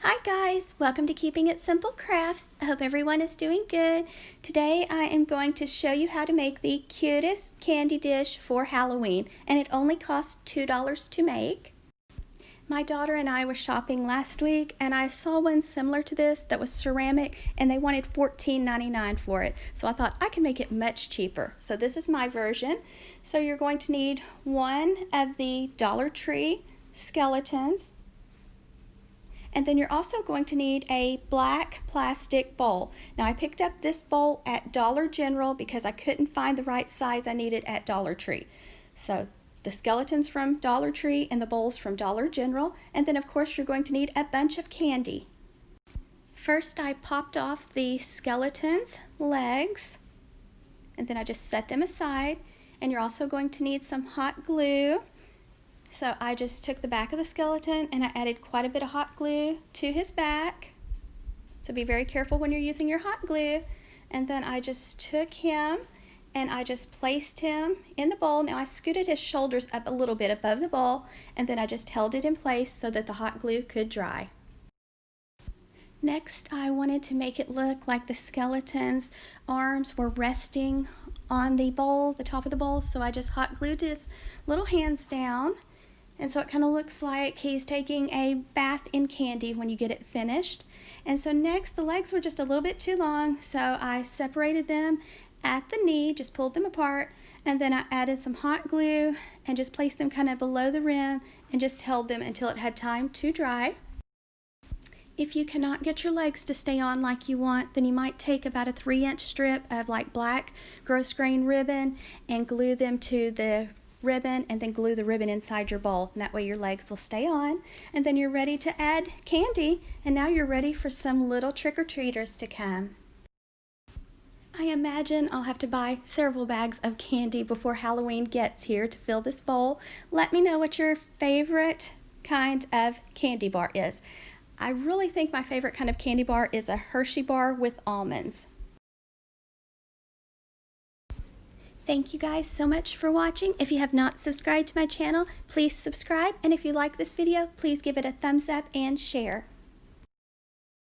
Hi guys, welcome to Keeping It Simple Crafts. I hope everyone is doing good. Today I am going to show you how to make the cutest candy dish for Halloween, and it only costs $2 to make. My daughter and I were shopping last week and I saw one similar to this that was ceramic and they wanted $14.99 for it. So I thought I can make it much cheaper. So this is my version. So you're going to need one of the Dollar Tree skeletons. And then you're also going to need a black plastic bowl. Now I picked up this bowl at Dollar General because I couldn't find the right size I needed at Dollar Tree. So the skeletons from Dollar Tree and the bowls from Dollar General. And then of course you're going to need a bunch of candy. First I popped off the skeleton's legs and then I just set them aside. And you're also going to need some hot glue. So I just took the back of the skeleton and I added quite a bit of hot glue to his back. So be very careful when you're using your hot glue. And then I just took him and I just placed him in the bowl. Now I scooted his shoulders up a little bit above the bowl and then I just held it in place so that the hot glue could dry. Next, I wanted to make it look like the skeleton's arms were resting on the bowl, the top of the bowl. So I just hot glued his little hands down. And so it kind of looks like he's taking a bath in candy when you get it finished. And so next, the legs were just a little bit too long, so I separated them at the knee, just pulled them apart, and then I added some hot glue and just placed them kind of below the rim and just held them until it had time to dry. If you cannot get your legs to stay on like you want, then you might take about a 3-inch strip of like black gross grain ribbon and glue them to the ribbon and then glue the ribbon inside your bowl, and that way your legs will stay on. And then you're ready to add candy, and now you're ready for some little trick-or-treaters to come. I imagine I'll have to buy several bags of candy before Halloween gets here to fill this bowl. Let me know what your favorite kind of candy bar is. I really think my favorite kind of candy bar is a Hershey bar with almonds. Thank you guys so much for watching. If you have not subscribed to my channel, please subscribe. And if you like this video, please give it a thumbs up and share.